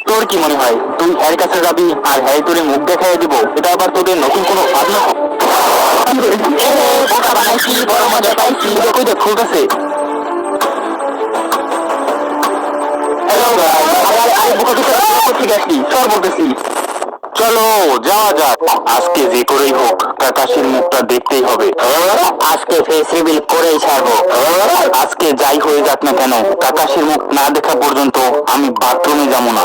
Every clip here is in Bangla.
তোর কি মনে হয় তুই হ্যার কাছে যাবি আর হ্যাঁ তোর মুখ দেখাই দিব? এটা আবার তোদের নতুন কোনো ভাবনা? বোকা বানাইছি, বড় মজা পাইছি। কই দেখ ফুলতেছে। হ্যালো গাইস, আরে বোকা থেকে আসলি সর বলতেছি। চলো যাওয়া যাক। আজকে যে করেই হোক কাকাশির মুখটা দেখতেই হবে। আজকে ফেস রিভিল করেই ছাড়বো। আজকে যাই হয়ে যাক না কেন, কাকাশির মুখ না দেখা পর্যন্ত আমি বাথরুমে যাবো না।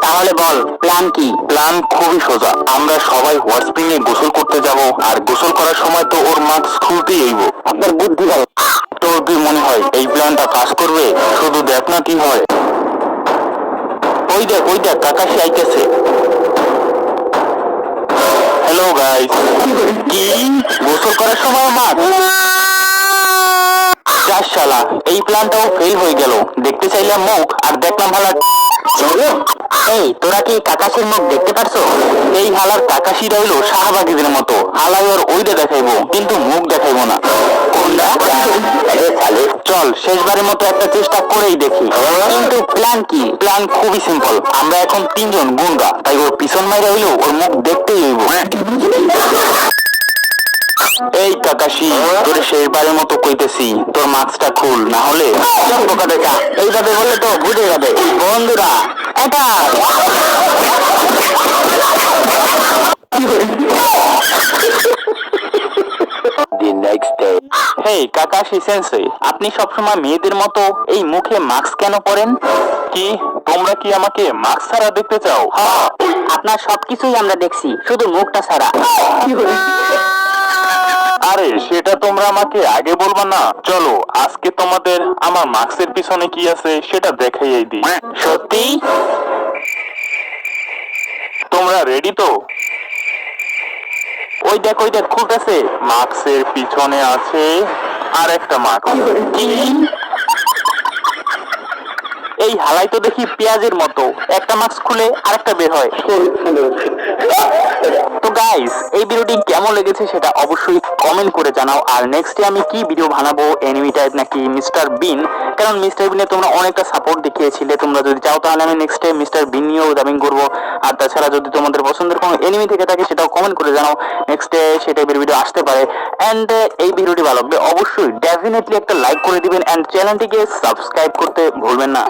তাহলে বল প্ল্যান কি? প্ল্যান খুবই সোজা। আমরা সবাই হট স্প্রিং এ গোসল করতে যাব, আর গোসল করার সময় তো ওর মাস্ক খুলতেই হইব। আপনার বুদ্ধি ভালো। তোর কি মনে হয় এই প্ল্যানটা কাজ করবে? শুধু দেখ না কি হয়। ওই দেখ কাকাশি আইতেছে। Hello guys. কি গোসল করার সময় মাছ? যাস শালা, এই প্ল্যানটাও ফেল হয়ে গেল। দেখতে চাইলাম মুখ আর দেখলাম হালা। এই তোরা কি কাকাশির মুখ দেখতে পারছো? এই হালার কাকাশি রইল শাহবাগীদের মতো। হালাই ওর ওইটা দেখাইবো কিন্তু মুখ দেখাইবো না। কোনটা? চল শেষবারের মতো একটা চেষ্টা করেই দেখি। কিন্তু প্ল্যান কি? প্ল্যান খুবই সিম্পল। আমরা এখন তিনজন গুন্ডা, তাই ওর পিছন মাইরা হইলেও ওর মুখ দেখতেই হইব। এই কাকাশি, তোর শেষবারের মতো কইতেছি, তোর মাস্কটা খুল, না হলে বোকা দেখা। এইভাবে বললে তো বুঝে যাবে। বন্ধুরা এটা হেই কাকাশি সেন্সেই, আপনি সবসময় মেয়েদের মতো এই মুখে মাস্ক কেন পরেন? কি তোমরা কি আমাকে মাস্ক ছাড়া দেখতে চাও? আপনার সবকিছুই আমরা দেখছি, শুধু মুখটা ছাড়া। আরে সেটা তোমরা আমাকে আগে বলবা না? চলো আজকে তোমাদের আমার মাস্কের পিছনে কি আছে সেটা দেখাইয়াই দিই। সত্যি? তোমরা রেডি তো? ওই দেখ খুলতেছে। মাস্কের পিছনে আছে আর একটা মাস্ক। এই হালাই তো দেখি পেঁয়াজের মতো, একটা মাস্ক খুলে আরেকটা বের হয়। তো গাইস, এই ভিডিওটি কেমন লেগেছে সেটা অবশ্যই কমেন্ট করে জানাও। আর নেক্সটে আমি কি ভিডিও বানাবো, এনিমি টাইপ নাকি মিস্টার বিন? কারণ মিস্টার বিনে তোমরা অনেকটা সাপোর্ট দেখিয়েছিলে। তোমরা যদি চাও তাহলে আমি নেক্সটে মিস্টার বিন নিয়েও ডাবিং করবো। আর তাছাড়া যদি তোমাদের পছন্দের কোনো এনিমি থেকে থাকে সেটাও কমেন্ট করে জানাও, নেক্সটে সেই টাইপের ভিডিও আসতে পারে। এন্ড এই ভিডিওটি ভালো লাগবে অবশ্যই ডেফিনেটলি একটা লাইক করে দিবেন, এন্ড চ্যানেলটিকে সাবস্ক্রাইব করতে ভুলবেন না।